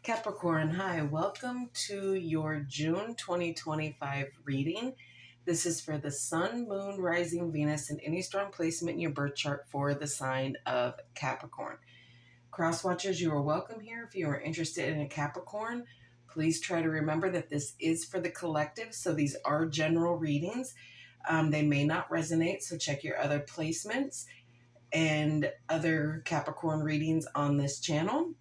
Capricorn, hi, welcome to your June 2025 reading. This is for the Sun, Moon, Rising, Venus, and any strong placement in your birth chart for the sign of Capricorn. Crosswatchers, you are welcome here. If you are interested in a Capricorn, please try to remember that this is for the collective, so these are general readings. They may not resonate, so check your other placements and other Capricorn readings on this channel.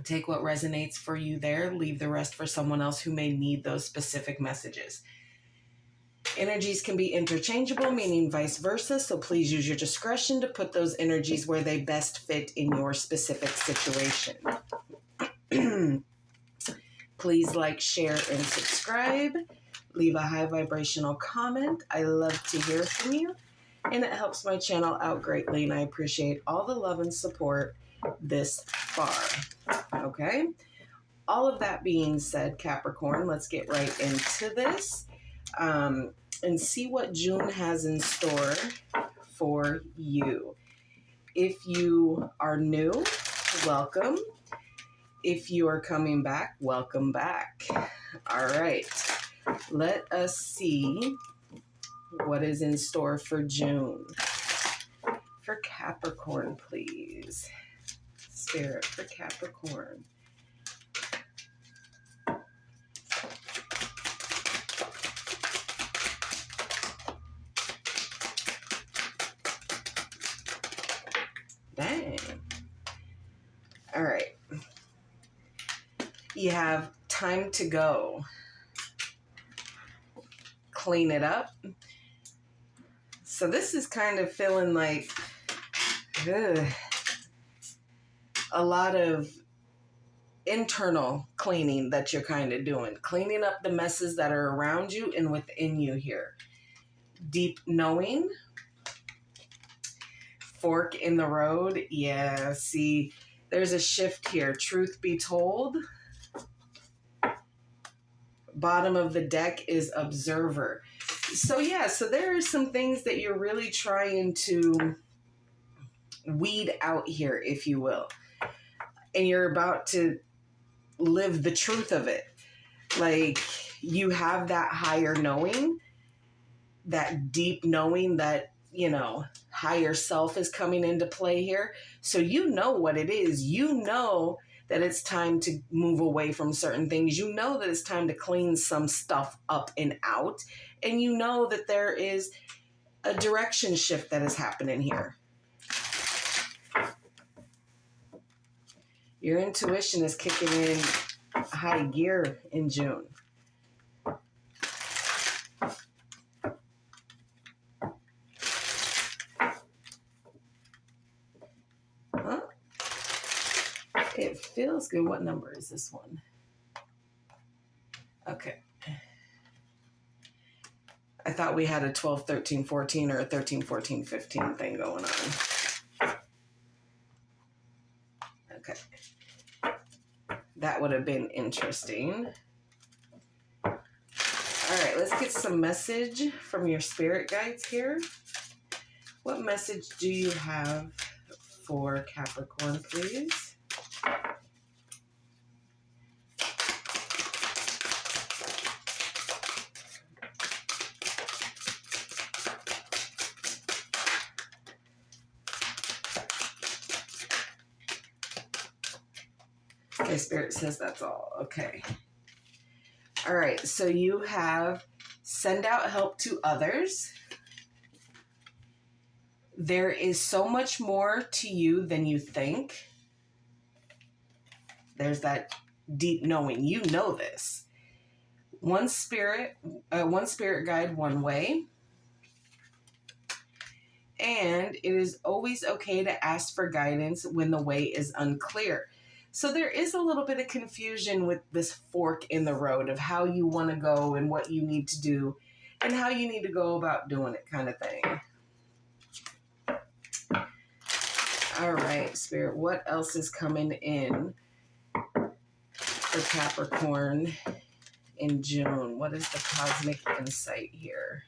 Take what resonates for you there, leave the rest for someone else who may need those specific messages. Energies can be interchangeable, meaning vice versa, so please use your discretion to put those energies where they best fit in your specific situation. Please like, share, and subscribe. Leave a high vibrational comment. I love to hear from you, and it helps my channel out greatly, and I appreciate all the love and support this far. Okay, all of that being said, Capricorn, let's get right into this and see what June has in store for you. If you are new, welcome. If you are coming back, welcome back. All right, let us see what is in store for June. For Capricorn, please. Spirit for Capricorn. Dang. All right. You have time to go. Clean it up. So this is kind of feeling like a lot of internal cleaning that you're kind of doing. Cleaning up the messes that are around you and within you here. Deep knowing. Fork in the road. Yeah, see, there's a shift here. Truth be told. Bottom of the deck is observer. So yeah, so there are some things that you're really trying to weed out here, if you will. And you're about to live the truth of it. Like, you have that higher knowing, that deep knowing that, you know, higher self is coming into play here. So you know what it is. You know that it's time to move away from certain things. You know that it's time to clean some stuff up and out. And you know that there is a direction shift that is happening here. Your intuition is kicking in high gear in June. Huh? It feels good. What number is this one? Okay. I thought we had a 12, 13, 14 or a 13, 14, 15 thing going on. Okay. That would have been interesting. All right, let's get some message from your spirit guides here. What message do you have for Capricorn, please? Okay, Spirit says that's all. Okay. All right, so you have send out help to others. There is so much more to you than you think. There's that deep knowing. You know this. One spirit guide, one way. And it is always okay to ask for guidance when the way is unclear. So there is a little bit of confusion with this fork in the road of how you want to go and what you need to do and how you need to go about doing it, kind of thing. All right, Spirit, what else is coming in for Capricorn in June? What is the cosmic insight here?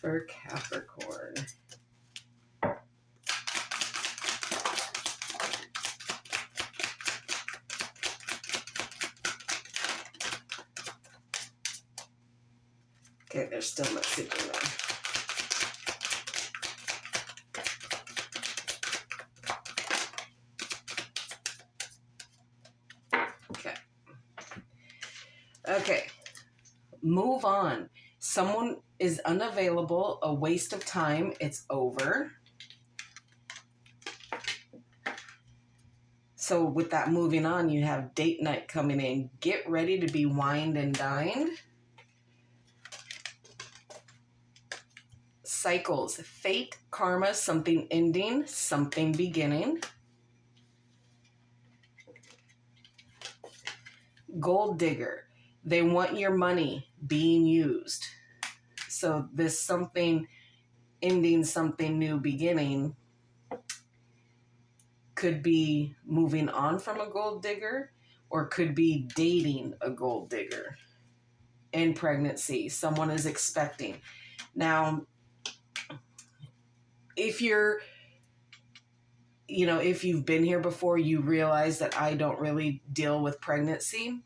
For Capricorn. still messaging them. Okay, move on. Someone is unavailable, a waste of time, it's over. So with that moving on, you have date night coming in. Get ready to be wined and dined. Cycles, fate, karma, something ending, something beginning. Gold digger, they want your money being used. So this something ending, something new beginning could be moving on from a gold digger, or could be dating a gold digger. In pregnancy, someone is expecting. Now, if you're, if you've been here before, you realize that I don't really deal with pregnancy.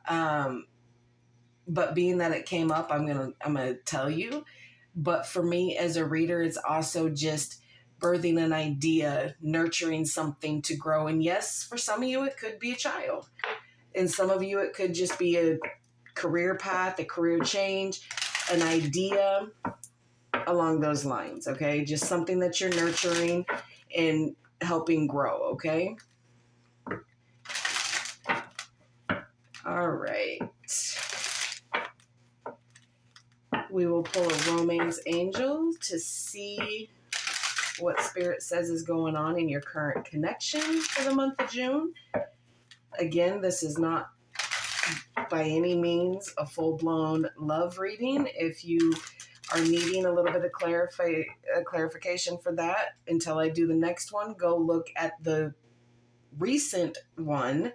But being that it came up, I'm gonna tell you. But for me as a reader, it's also just birthing an idea, nurturing something to grow. And yes, for some of you, it could be a child. And some of you, it could just be a career path, a career change, an idea along those lines, okay? Just something that you're nurturing and helping grow, okay? All right. We will pull a romance angel to see what Spirit says is going on in your current connection for the month of June. Again, this is not by any means a full-blown love reading. If you are needing a little bit of clarification for that until I do the next one, go look at the recent one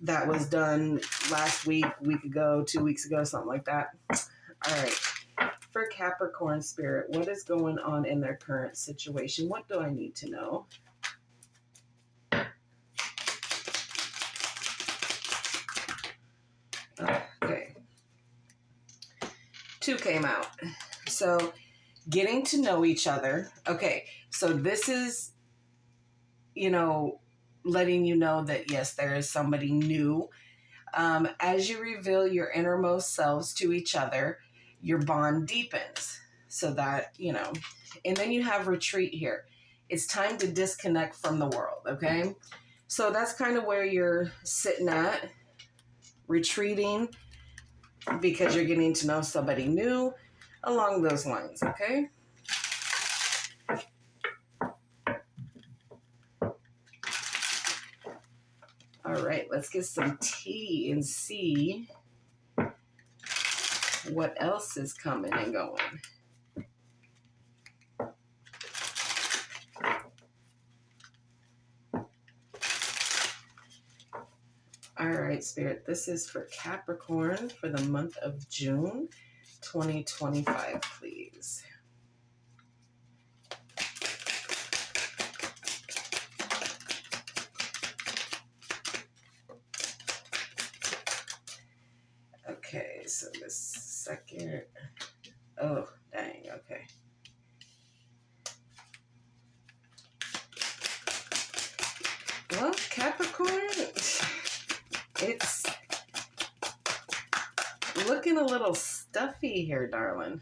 that was done last week ago, 2 weeks ago, something like that. All right. For Capricorn Spirit, what is going on in their current situation? What do I need to know? Okay. 2 came out. So, getting to know each other. Okay. So, this is, letting you know that, yes, there is somebody new. As you reveal your innermost selves to each other, your bond deepens. So that, and then you have retreat here. It's time to disconnect from the world, okay? So that's kind of where you're sitting at, retreating, because you're getting to know somebody new along those lines, okay? All right, let's get some tea and see what else is coming and going. All right, Spirit, this is for Capricorn for the month of June 2025, please. Okay, so this second, oh, dang, okay. Well, Capricorn, it's looking a little stuffy here, darling.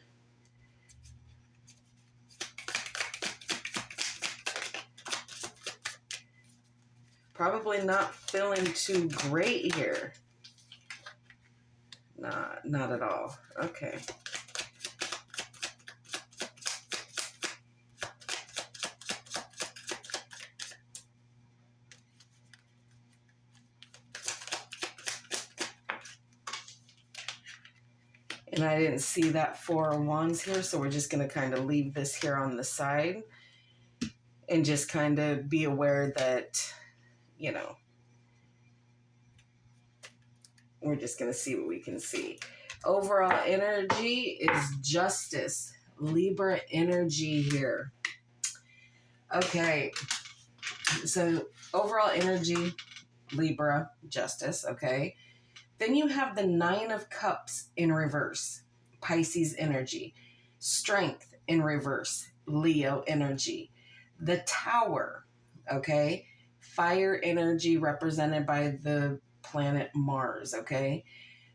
Probably not feeling too great here. Nah, not at all. Okay. And I didn't see that 4 of Wands here, so we're just going to kind of leave this here on the side and just kind of be aware that, we're just going to see what we can see. Overall energy is justice. Libra energy here. Okay. So overall energy, Libra, justice, okay. Then you have the 9 of Cups in reverse. Pisces energy. Strength in reverse, Leo energy. The Tower, okay? Fire energy represented by the planet Mars, okay?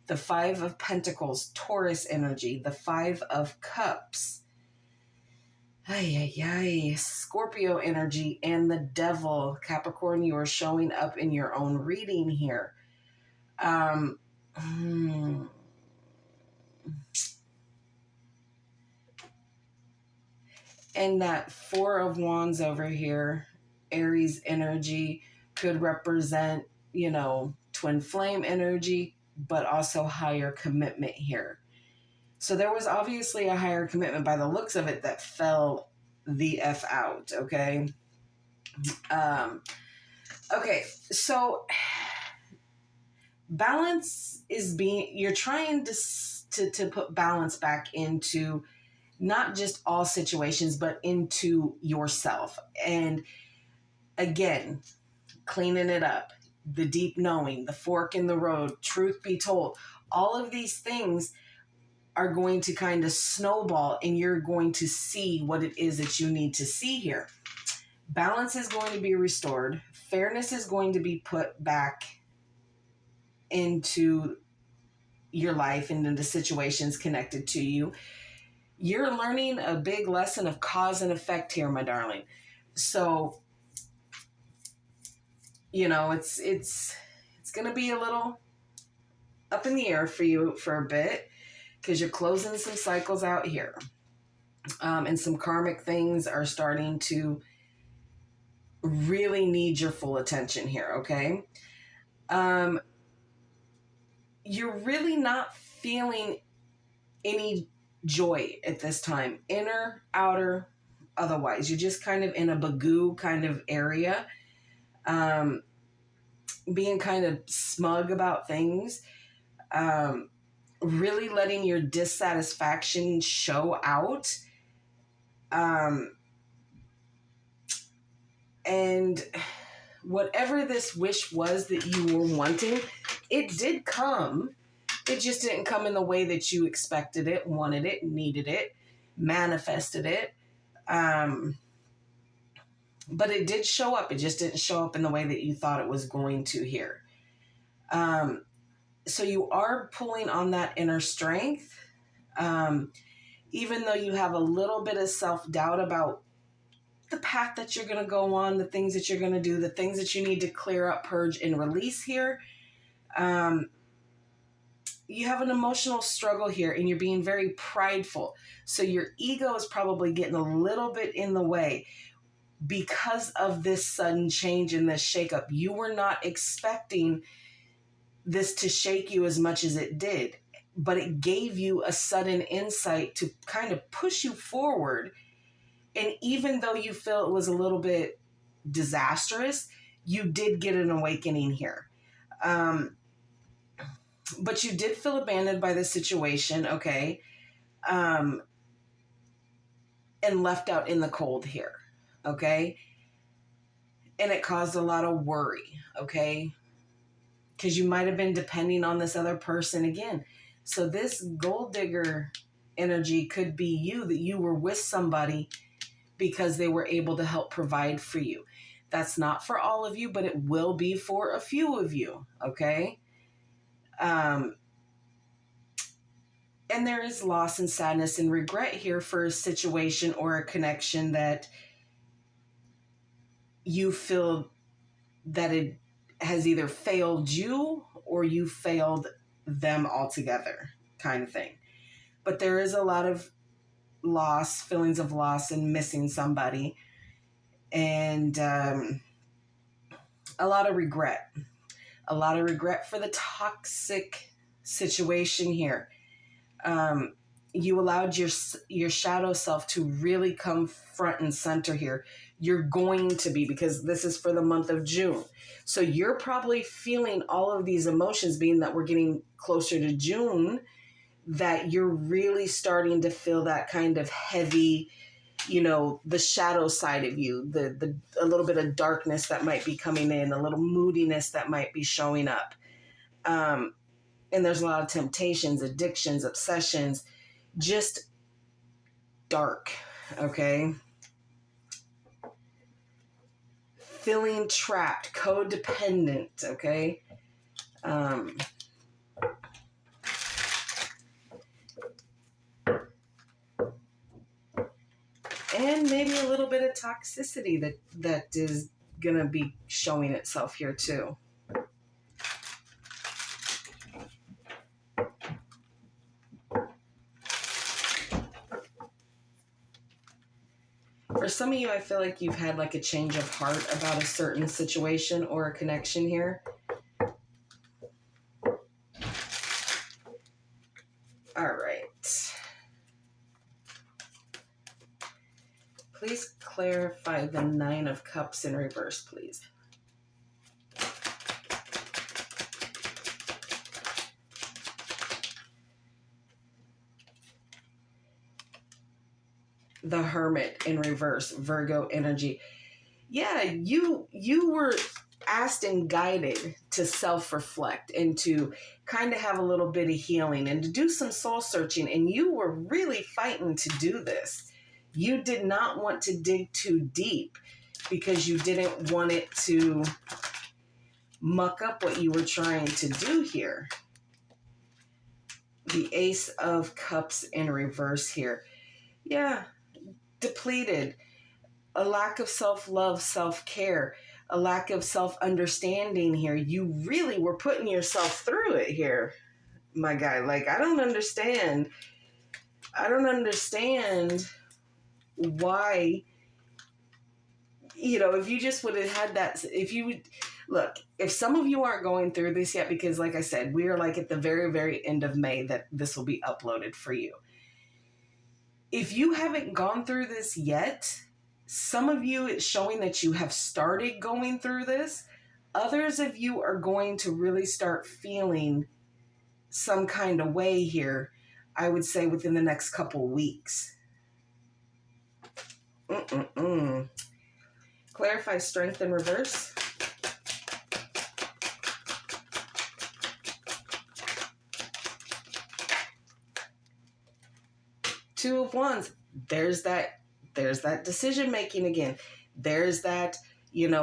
The Five of Pentacles, Taurus energy. The Five of Cups, Scorpio energy. And the Devil, Capricorn, you are showing up in your own reading here. And that Four of Wands over here, Aries energy, could represent, twin flame energy, but also higher commitment here. So there was obviously a higher commitment by the looks of it that fell the F out, okay? Okay, so balance is you're trying to put balance back into not just all situations, but into yourself. And again, cleaning it up, the deep knowing, the fork in the road, truth be told, all of these things are going to kind of snowball, and you're going to see what it is that you need to see here. Balance is going to be restored. Fairness is going to be put back into your life and into situations connected to you. You're learning a big lesson of cause and effect here, my darling. So, it's going to be a little up in the air for you for a bit, because you're closing some cycles out here. And some karmic things are starting to really need your full attention here, okay? You're really not feeling any joy at this time. Inner, outer, otherwise. You're just kind of in a bagoo kind of area. Being kind of smug about things. Really letting your dissatisfaction show out. And whatever this wish was that you were wanting, it did come. It just didn't come in the way that you expected it, wanted it, needed it, manifested it. But it did show up. It just didn't show up in the way that you thought it was going to here. So you are pulling on that inner strength. Even though you have a little bit of self-doubt about the path that you're going to go on, the things that you're going to do, the things that you need to clear up, purge, and release here. You have an emotional struggle here, and you're being very prideful. So your ego is probably getting a little bit in the way because of this sudden change and this shakeup. You were not expecting this to shake you as much as it did, but it gave you a sudden insight to kind of push you forward. And even though you feel it was a little bit disastrous, you did get an awakening here. But you did feel abandoned by the situation, okay? And left out in the cold here, okay? And it caused a lot of worry, okay? Because you might have been depending on this other person again. So this gold digger energy could be you, that you were with somebody because they were able to help provide for you. That's not for all of you, but it will be for a few of you, okay? And there is loss and sadness and regret here for a situation or a connection that you feel that it has either failed you or you failed them altogether, kind of thing. But there is a lot of loss, feelings of loss and missing somebody, and a lot of regret. A lot of regret for the toxic situation here. You allowed your shadow self to really come front and center here. You're going to be, because this is for the month of June. So you're probably feeling all of these emotions, being that we're getting closer to June, that you're really starting to feel that kind of heavy, the shadow side of you, the a little bit of darkness that might be coming in, a little moodiness that might be showing up. And there's a lot of temptations, addictions, obsessions. just dark, okay? Feeling trapped, codependent, okay? And maybe a little bit of toxicity that is going to be showing itself here too. For some of you, I feel like you've had like a change of heart about a certain situation or a connection here. All right. Please clarify the Nine of Cups in reverse, please. The Hermit in reverse, Virgo energy. Yeah, you were asked and guided to self-reflect and to kind of have a little bit of healing and to do some soul searching, and you were really fighting to do this. You did not want to dig too deep because you didn't want it to muck up what you were trying to do here. The Ace of Cups in reverse here. Yeah, depleted. A lack of self-love, self-care, a lack of self-understanding here. You really were putting yourself through it here, my guy. Like, I don't understand why, if you just would have had that, look, if some of you aren't going through this yet, because like I said, we are like at the very, very end of May that this will be uploaded for you. If you haven't gone through this yet, some of you, it's showing that you have started going through this. Others of you are going to really start feeling some kind of way here, I would say within the next couple weeks. Clarify strength in reverse. Two of Wands. There's that decision making again. There's that,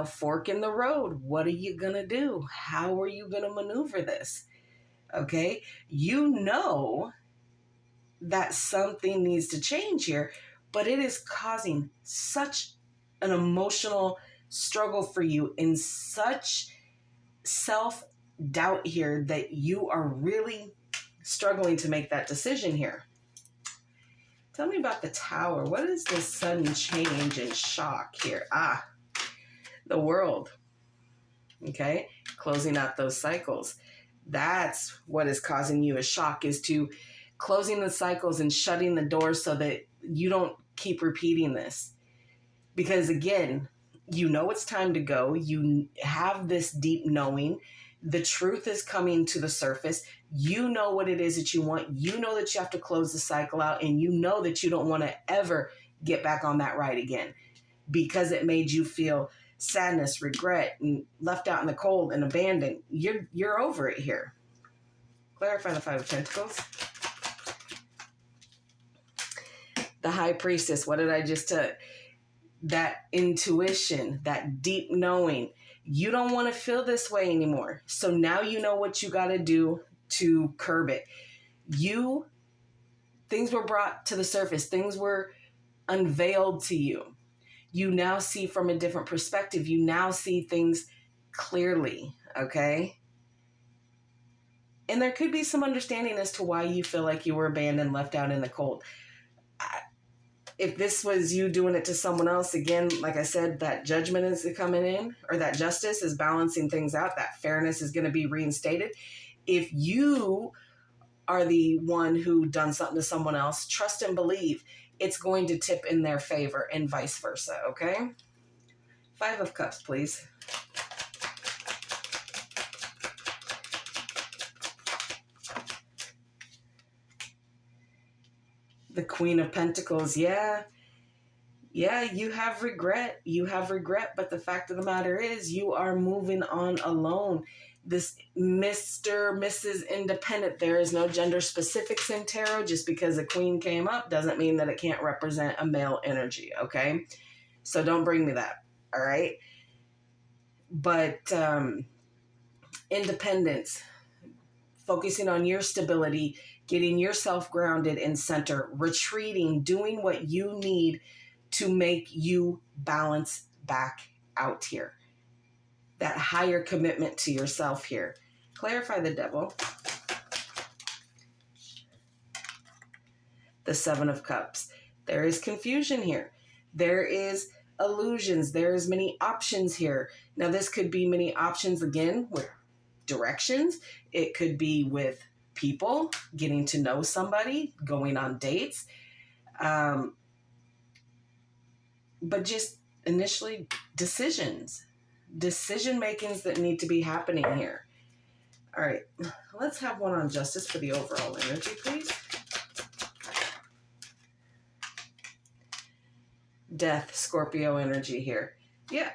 fork in the road. What are you going to do? How are you going to maneuver this? Okay. You know that something needs to change here, but it is causing such an emotional struggle for you and such self-doubt here that you are really struggling to make that decision here. Tell me about the Tower. What is this sudden change and shock here? The World. Okay, closing out those cycles. That's what is causing you a shock, is to closing the cycles and shutting the doors so that you don't keep repeating this. Because again, it's time to go. You have this deep knowing. The truth is coming to the surface. You know what it is that you want. You know that you have to close the cycle out, and you know that you don't want to ever get back on that ride again because it made you feel sadness, regret, and left out in the cold and abandoned. You're over it here. Clarify the Five of Pentacles. The High Priestess. What did I just tell you? That intuition, that deep knowing. You don't want to feel this way anymore. So now you know what you got to do to curb it. Things were brought to the surface. Things were unveiled to you. You now see from a different perspective. You now see things clearly, okay? And there could be some understanding as to why you feel like you were abandoned, left out in the cold. If this was you doing it to someone else, again, like I said, that judgment is coming in, or that justice is balancing things out. That fairness is going to be reinstated. If you are the one who done something to someone else, trust and believe it's going to tip in their favor and vice versa, okay? Five of Cups, please. The Queen of Pentacles, yeah, you have regret. You have regret, but the fact of the matter is you are moving on alone. this Mr., Mrs. Independent. There is no gender specifics in tarot. Just because a queen came up doesn't mean that it can't represent a male energy, okay? So don't bring me that, all right? But independence, focusing on your stability, getting yourself grounded and center, retreating, doing what you need to make you balance back out here. That higher commitment to yourself here. Clarify the Devil. The Seven of Cups. There is confusion here. There is illusions. There is many options here. Now, this could be many options again with directions. It could be with people, getting to know somebody, going on dates. But just initially decision makings that need to be happening here. All right, let's have one on justice for the overall energy, please. Death, Scorpio energy here. Yeah.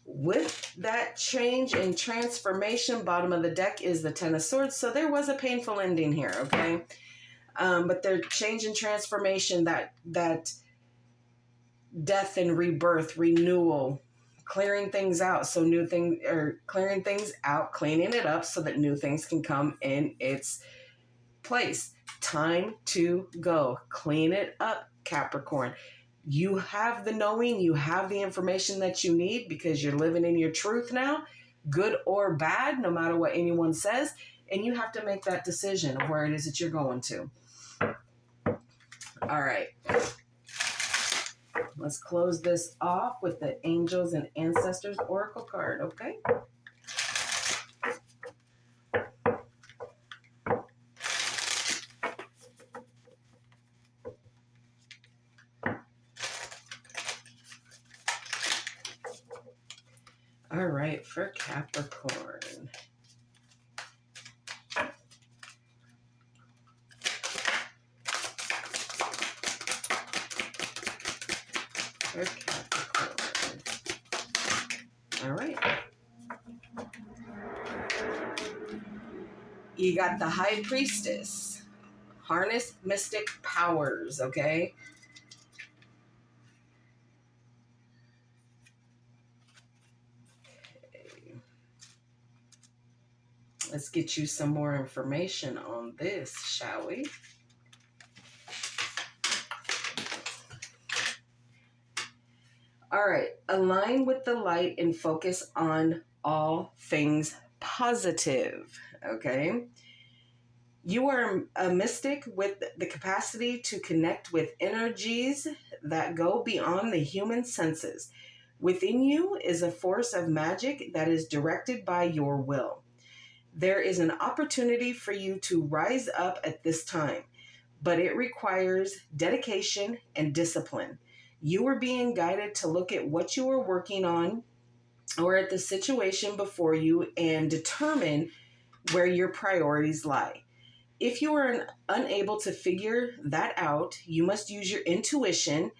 With that change and transformation, bottom of the deck is the Ten of Swords. So there was a painful ending here, okay? But their change and transformation, that death and rebirth, renewal, clearing things out so new things, or clearing things out, cleaning it up so that new things can come in its place. Time to go. Clean it up, Capricorn. You have the knowing, you have the information that you need because you're living in your truth now, good or bad, no matter what anyone says, and you have to make that decision of where it is that you're going to. All right. Let's close this off with the Angels and Ancestors Oracle card, okay? All right, for Capricorn. For Capricorn. All right. You got the High Priestess. Harness mystic powers, okay? Let's get you some more information on this, shall we? All right. Align with the light and focus on all things positive, okay? You are a mystic with the capacity to connect with energies that go beyond the human senses. Within you is a force of magic that is directed by your will. There is an opportunity for you to rise up at this time, but it requires dedication and discipline. You are being guided to look at what you are working on or at the situation before you and determine where your priorities lie. If you are unable to figure that out, you must use your intuition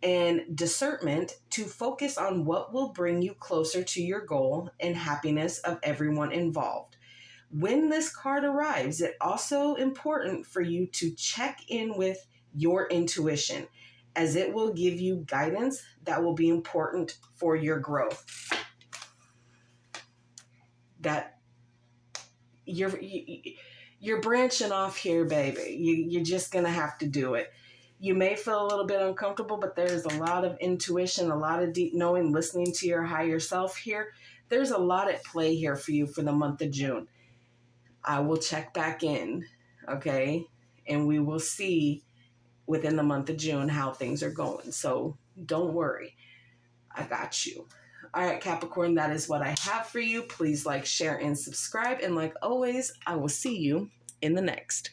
and discernment to focus on what will bring you closer to your goal and happiness of everyone involved. When this card arrives, it's also important for you to check in with your intuition, as it will give you guidance that will be important for your growth. That you're branching off here, baby. You're just going to have to do it. You may feel a little bit uncomfortable, but there's a lot of intuition, a lot of deep knowing, listening to your higher self here. There's a lot at play here for you for the month of June. I will check back in, okay? And we will see within the month of June how things are going. So don't worry. I got you. All right, Capricorn, that is what I have for you. Please like, share, and subscribe. And like always, I will see you in the next.